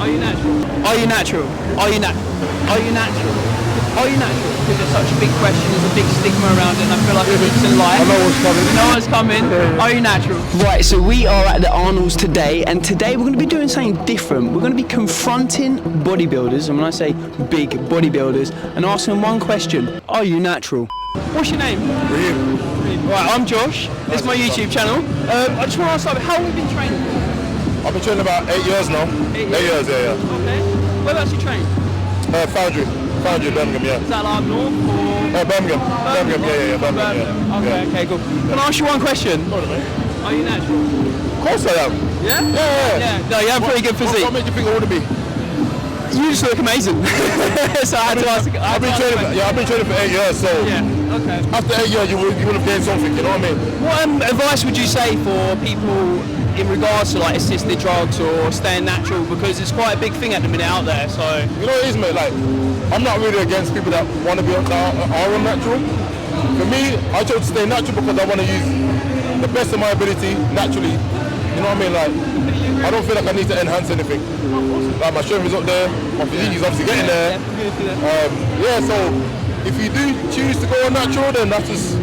Are you natural? Are you natural? Are you natural? Are you natural? Are you natural? Because it's such a big question, there's a big stigma around it, and I feel like it's in life. I know what's coming. You know what's coming. Are you natural? Right, so we are at the Arnolds today, and today we're going to be doing something different. We're going to be confronting bodybuilders, and when I say big bodybuilders, and asking them one question: are you natural? What's your name? Raheem. Right, I'm Josh. This is my YouTube channel. I just want to start with how long have you been training for? I've been training about 8 years now. 8 years? 8 years, yeah. Okay. Whereabouts you train? Foundry, Birmingham, yeah. Is that like up north or? Birmingham, yeah, Birmingham, yeah. Okay, cool. Can I ask you one question? Hold on, mate. Are you natural? Of course I am. Yeah? Yeah. No, you have pretty good physique. What made you think I want to be? You just look amazing. So I had to ask. I've been training for 8 years, so Yeah. Okay. after 8 years you would have gained something, you know what I mean? What advice would you say for people in regards to like assisted drugs or staying natural, because it's quite a big thing at the minute out there? So You know what it is, mate, like, I'm not really against people that want to be on are natural. For me, I chose to stay natural because I want to use the best of my ability naturally. You know what I mean? Like, I don't feel like I need to enhance anything. Like, my strength is up there, my physique is obviously getting there. So if you do choose to go on natural, then that's just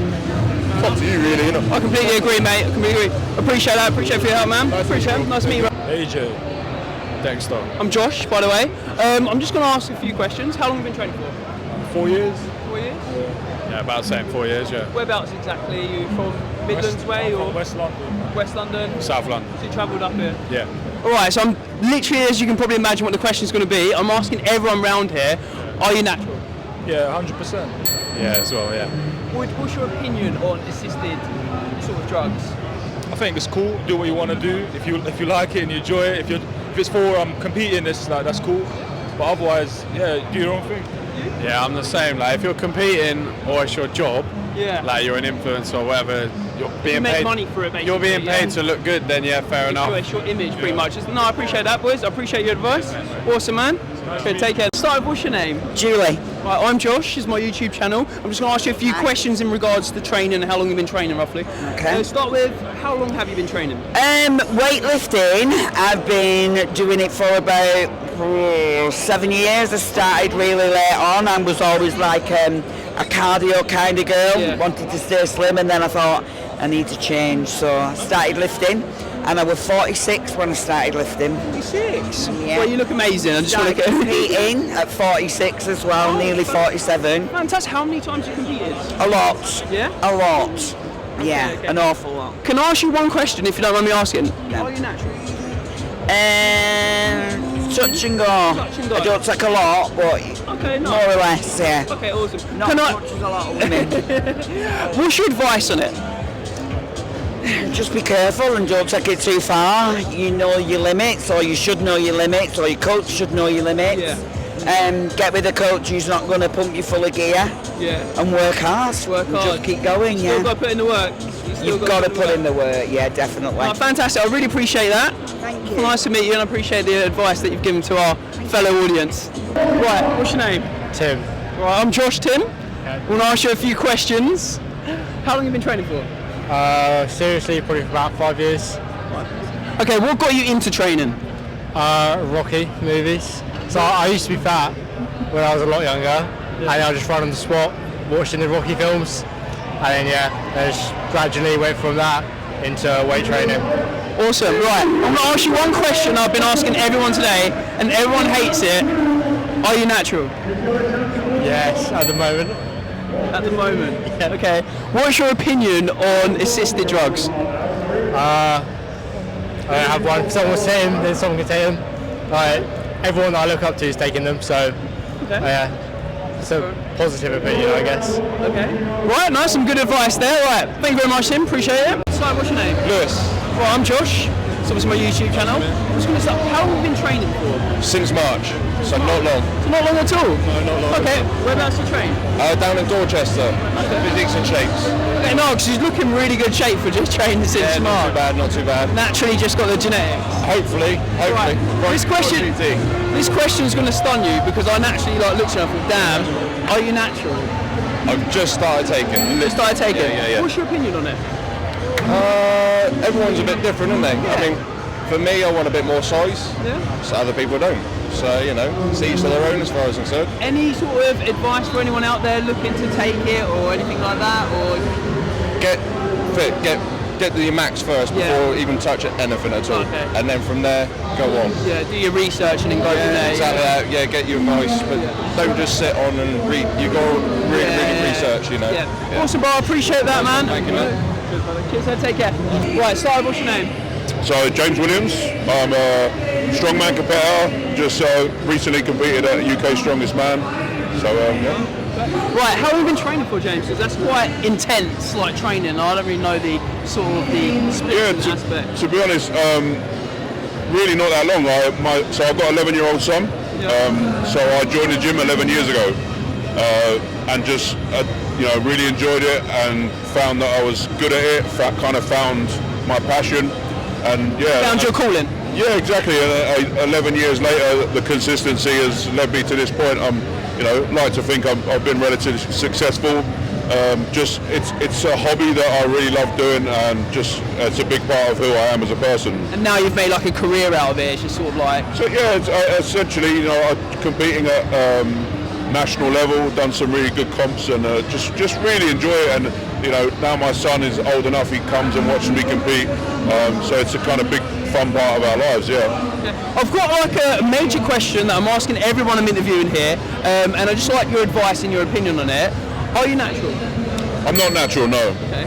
up to you, really, you know. I completely agree, mate. I completely agree. Appreciate that. Appreciate for your help, man. Appreciate it. Nice to meet you. AJ, Dexter. I'm Josh, by the way. I'm just going to ask a few questions. How long have you been training for? 4 years? 4 years? Yeah, about the same, 4 years, yeah. Whereabouts exactly? Are you from Midlands way or? West London. West London? South London. So you travelled up here? Yeah. Alright, so I'm literally, as you can probably imagine what the question is going to be, I'm asking everyone around here, are you natural? Yeah, 100%. Yeah, as well, yeah. What's your opinion on assisted sort of drugs? I think it's cool, do what you want to do. If you like it and you enjoy it, if it's for competing, that's cool. But otherwise, yeah, do your own thing. Yeah, I'm the same. Like, if you're competing or it's your job, Yeah. like you're an influencer or whatever, you're being You make paid. money for it, basically. You're being paid yeah. to look good. Then yeah, fair enough. It's your image, pretty much. No, I appreciate that, boys. I appreciate your advice. Awesome, man. Okay, take care. Start with, what's your name? Julie. Right, I'm Josh. This is my YouTube channel. I'm just going to ask you a few questions in regards to training and how long you've been training, roughly. Okay. Start with, how long have you been training? Weightlifting, I've been doing it for about 7 years. I started really late on and was always like a cardio kind of girl. Yeah. Wanted to stay slim, and then I thought I need to change, so I started lifting. And I was 46 when I started lifting. 46? Yeah. Well, you look amazing. I just want Started to competing at 46 as well, nearly 47. Fantastic. How many times have you competed? A lot. Yeah? A lot. Yeah, okay. an awful lot. Can I ask you one question, if you don't mind me asking? Yeah. Are you natural? Touch and go. Touch and go. I don't take a lot, but Okay, no. more or less, yeah. Okay, awesome. Not Can as I? much as a lot of women. What's your advice on it? Just be careful and don't take it too far. You know your limits, or you should know your limits, or your coach should know your limits. Yeah. Get with a coach who's not going to pump you full of gear, Yeah. and work hard. Work and hard. Just keep going, Still yeah. got to put in the work. You've got to put in the work, yeah, definitely. Oh, fantastic. I really appreciate that. Thank you. Nice to meet you, and I appreciate the advice that you've given to our fellow audience. Right, what's your name? Tim. Right, I'm Josh Tim. I want to ask you a few questions. How long have you been training for? Seriously, probably for about 5 years. Okay, what got you into training? Rocky movies. So I used to be fat when I was a lot younger, and I just run on the spot, watching the Rocky films, and then I just gradually went from that into weight training. Awesome. Right, I'm going to ask you one question I've been asking everyone today, and everyone hates it. Are you natural? Yes, at the moment. At the moment. Okay. What's your opinion on assisted drugs? I don't have one. If someone will take them, then someone can take them. Everyone that I look up to is taking them, so it's a positive opinion, I guess. Okay. Right, nice, some good advice there. Right, thank you very much, Tim. Appreciate it. So, what's your name? Lewis, Right, I'm Josh. So, this is my YouTube channel. I'm just going to start. How long have you been training for? since March, so not long. So not long at all. No, not long. Okay. Whereabouts do you train? Down in Dorchester, physiques and shapes. Okay, no, because he's looking really good shape for just training since Not March. too bad, not too bad. Naturally, just got the genetics. Hopefully. Right. This question. Right, This question is going to stun you because I naturally looked at it and thought, damn, are you natural? I've just started taking. Just started taking. Yeah. What's your opinion on it? Everyone's a bit different, aren't they? Yeah. I mean, For me, I want a bit more size. Yeah. So other people don't. So, you know, it's each to their own as far as I'm concerned. Any sort of advice for anyone out there looking to take it or anything like that? Or Get fit, get to your max first before even touch anything at all. Okay. And then from there, go on. yeah, do your research and then go from there. Exactly that. Yeah, get your advice, but don't just sit on and read. You got to really research, you know. Yeah. Awesome, bro. I appreciate that, man. Thank you, man. Cheers, brother. Cheers, man. Take care. Right, Sly, what's your name? So James Williams, I'm a strongman competitor, just recently competed at UK Strongest Man. So yeah. Right, how have you been training for, James? Because that's quite intense, like training. I don't really know the sort of the split aspect. To be honest, really not that long. So I've got an 11-year-old son. So I joined the gym 11 years ago, and just really enjoyed it and found that I was good at it. Kind of found my passion, and Found your calling. Yeah, exactly. 11 years later, the consistency has led me to this point. Like to think I've been relatively successful. It's a hobby that I really love doing, and just it's a big part of who I am as a person. And now you've made like a career out of it. It's just sort of like. So yeah, it's, essentially, competing at national level, done some really good comps, and just really enjoy it. And now my son is old enough; he comes and watches me compete. So it's a kind of big fun part of our lives. Yeah. I've got like a major question that I'm asking everyone I'm interviewing here, and I just like your advice and your opinion on it. Are you natural? I'm not natural, no. Okay.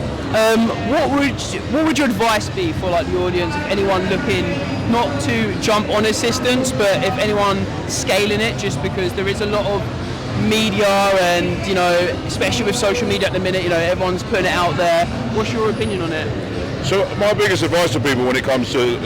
What would your advice be for like the audience, if anyone looking not to jump on assistance, but if anyone scaling it, just because there is a lot of media and especially with social media at the minute, everyone's putting it out there. What's your opinion on it? So my biggest advice to people when it comes to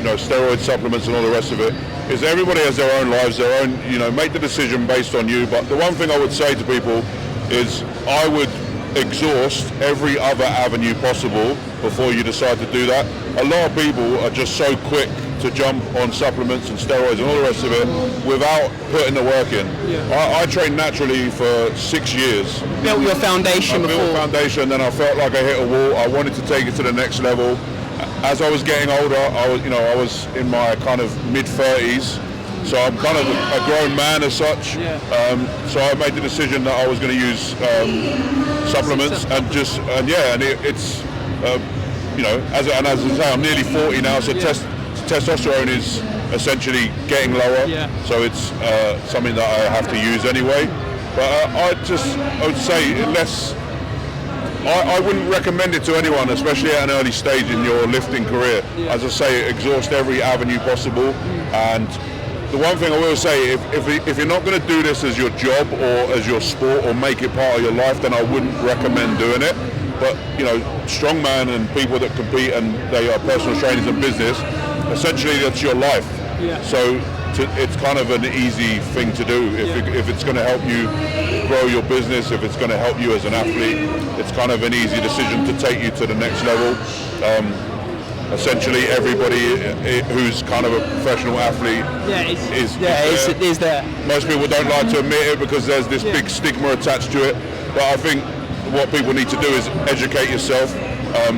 steroid supplements and all the rest of it is everybody has their own lives, their own, make the decision based on you. But the one thing I would say to people is I would exhaust every other avenue possible before you decide to do that. A lot of people are just so quick to jump on supplements and steroids and all the rest of it without putting the work in. I trained naturally for 6 years. Built your foundation before. Built a foundation, then I felt like I hit a wall. I wanted to take it to the next level. As I was getting older, I was in my kind of mid-30s. So I'm kind of a grown man as such. So I made the decision that I was going to use supplements it's as I say, I'm nearly 40 now, so testosterone is essentially getting lower. So it's something that I have to use anyway. But I would say I wouldn't recommend it to anyone, especially at an early stage in your lifting career. As I say, exhaust every avenue possible. And the one thing I will say, if you're not going to do this as your job or as your sport or make it part of your life, then I wouldn't recommend doing it. But strongman and people that compete and they are personal trainers in business, essentially that's your life. So it's kind of an easy thing to do. If it's going to help you grow your business, if it's going to help you as an athlete, it's kind of an easy decision to take you to the next level. Essentially, everybody who's kind of a professional athlete is there. Most people don't like to admit it because there's this big stigma attached to it. But I think what people need to do is educate yourself,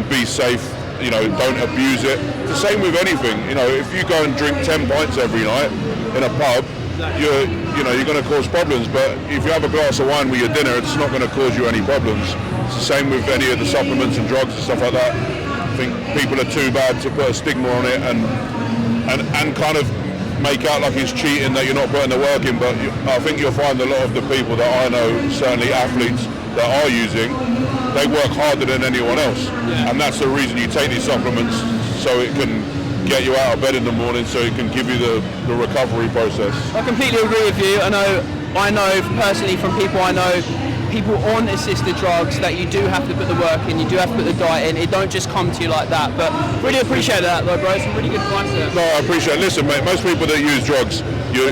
be safe. Don't abuse it. It's the same with anything. If you go and drink 10 pints every night in a pub, you're going to cause problems. But if you have a glass of wine with your dinner, it's not going to cause you any problems. It's the same with any of the supplements and drugs and stuff like that. I think people are too bad to put a stigma on it and kind of make out like it's cheating that you're not putting the work in. But I think you'll find a lot of the people that I know, certainly athletes that are using, they work harder than anyone else. And that's the reason you take these supplements, so it can get you out of bed in the morning, so it can give you the recovery process. I completely agree with you. I know personally from people I know, people on assisted drugs, that you do have to put the work in, you do have to put the diet in. It don't just come to you like that. But really appreciate that, though, bro. Some really good advice there. No, I appreciate it. Listen, mate, most people that use drugs, you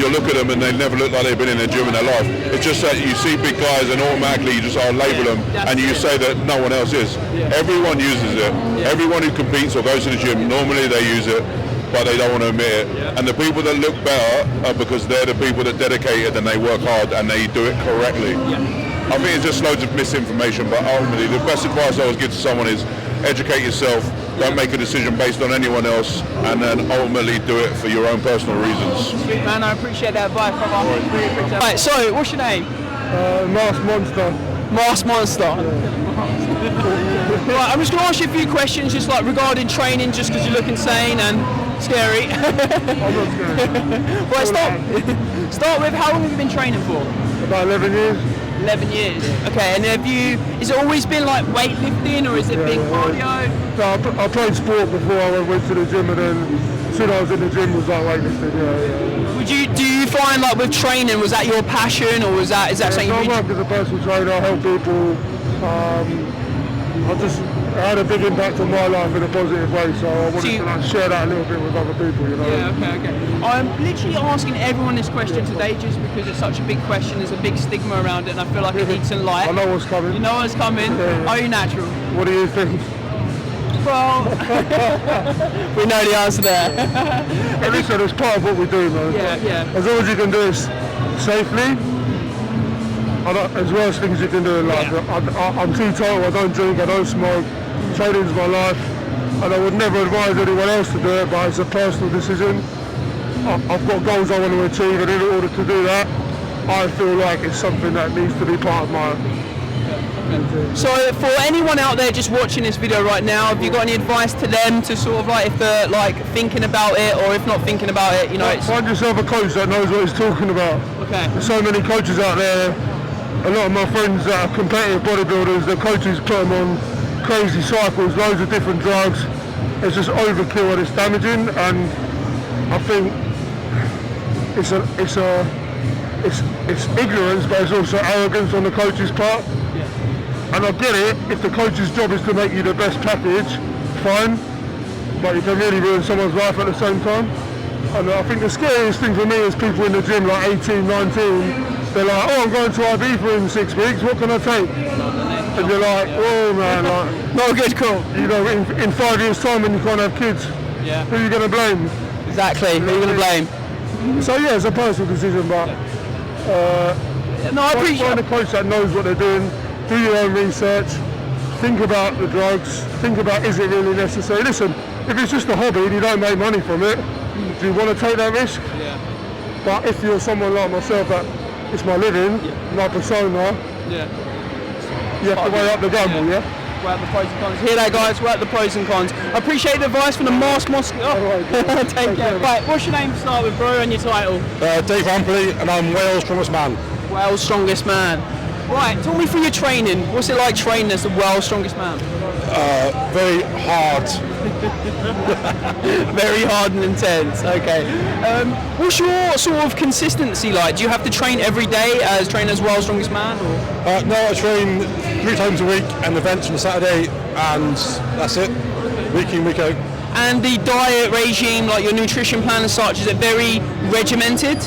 look at them and they never look like they've been in a gym in their life. It's just that you see big guys and automatically you just label them and you say that no one else is. Everyone uses it. Everyone who competes or goes to the gym, normally they use it, but they don't want to admit it. And the people that look better are because they're the people that dedicated and they work hard and they do it correctly. I think it's just loads of misinformation, but ultimately the best advice I always give to someone is educate yourself, don't make a decision based on anyone else, and then ultimately do it for your own personal reasons. Sweet man, I appreciate that advice, brother. Really appreciate it. Right, so what's your name? Masked Monster. Masked Monster. Right, I'm just going to ask you a few questions, just like regarding training, just because you look insane and scary. I'm not scared. Right, start with how long have you been training for? About 11 years. 11 years. Okay, and has it always been like weightlifting, or is it been cardio? So I played sport before I went to the gym, and then as soon as I was in the gym was like weightlifting. Do you find like with training, was that your passion, or is that something I you work as a personal trainer, I help people. I had a big impact on my life in a positive way, so I wanted to like, share that a little bit with other people, you know. Yeah, okay. I'm literally asking everyone this question today just because it's such a big question, there's a big stigma around it, and I feel like it needs some light. I know what's coming. You know what's coming? Yeah. Are you natural? What do you think? Well, we know the answer there. At least it's part of what we do, man. Yeah. As long as you can do it safely, as well as things you can do in life. I'm teetotal, I don't drink, I don't smoke, training's my life, and I would never advise anyone else to do it, but it's a personal decision. I've got goals I want to achieve, and in order to do that, I feel like it's something that needs to be part of my... So for anyone out there just watching this video right now, have you got any advice to them to sort of like, if they're like thinking about it, or if not thinking about it, you know, Find yourself a coach that knows what he's talking about. Okay. There's so many coaches out there. A lot of my friends that are competitive bodybuilders, their coaches put them on crazy cycles, loads of different drugs. It's just overkill and it's damaging, and I think it's ignorance, but it's also arrogance on the coach's part. And I get it, if the coach's job is to make you the best package, fine, but you can really ruin someone's life at the same time. And I think the scariest thing for me is people in the gym like 18, 19, they're like, oh, I'm going to Ibiza in 6 weeks, what can I take? And you're like, oh man, like, not a good call. You know, in 5 years' time when you can't have kids, who are you going to blame? Exactly, who are you going to blame? So yeah, it's a personal decision, but no, I appreciate find a coach that knows what they're doing, do your own research, think about the drugs, think about is it really necessary. Listen, if it's just a hobby and you don't make money from it, do you want to take that risk? Yeah. But if you're someone like myself that it's my living, my persona, you have to weigh up the gamble, Weigh up the pros and cons. Hear that, guys? Weigh up the pros and cons. I appreciate the advice from the Masked Monster. Take care. Right, what's your name to start with, bro, and your title? Dave Rampley, and I'm Wales' strongest man. World's strongest man. Right, talk me through your training. What's it like training as the world's strongest man? Very hard. Very hard and intense. Okay. What's your sort of consistency like? Do you have to train every day as trained as world's strongest man? Or? No, I train 3 times a week and events on a Saturday, and that's it. Week in, week out. And the diet regime, like your nutrition plan and such, is it very regimented?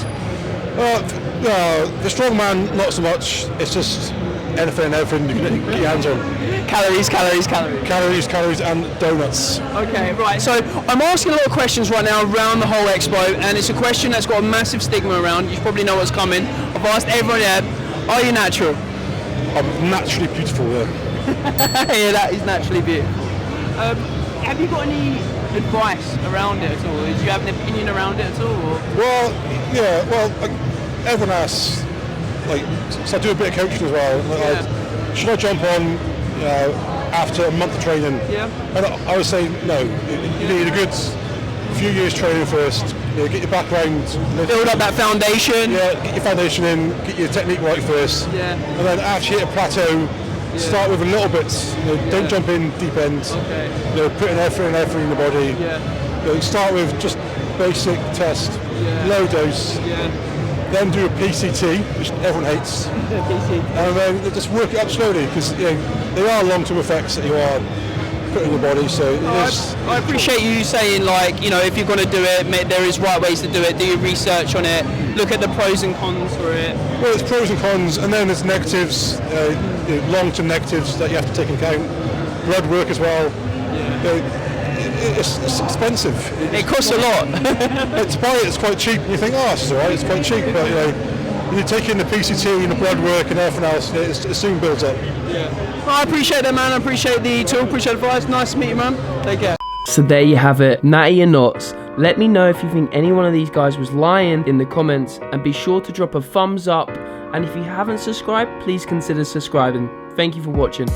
The strongman, not so much. It's just anything and everything you can get your hands on. Calories. Calories and donuts. Okay, right. So I'm asking a lot of questions right now around the whole expo, and it's a question that's got a massive stigma around. You probably know what's coming. I've asked everyone there, are you natural? I'm naturally beautiful, yeah. Yeah, that is naturally beautiful. Have you got any advice around it at all? Do you have an opinion around it at all? Or? Well, everyone asks, so I do a bit of coaching as well. Should I jump on, after a month of training? Yeah. And I would say no. You need a good few years training first. Get your background. Build up that foundation. Yeah, get your foundation in, get your technique right first. Yeah. And then after you hit a plateau, start with a little bit. Don't jump in deep end. Okay. Put in effort in the body. Yeah. Start with just basic test, low dose. Yeah. Then do a PCT, which everyone hates, and then just work it up slowly, because there are long-term effects that you are putting in your body. So I appreciate you saying, if you're going to do it, there is right ways to do it. Do your research on it. Look at the pros and cons for it. Well, there's pros and cons, and then there's negatives, long-term negatives that you have to take into account. Blood work as well. It's expensive. It costs a lot. To buy it, it's quite cheap. You think, it's all right, it's quite cheap, but you take in the PCT and the blood work and everything else, it soon builds up. Well, I appreciate that, man. I appreciate the talk, appreciate the advice. Nice to meet you, man. Take care. So there you have it, Natty and Knots. Let me know if you think any one of these guys was lying in the comments, and be sure to drop a thumbs up. And if you haven't subscribed, please consider subscribing. Thank you for watching.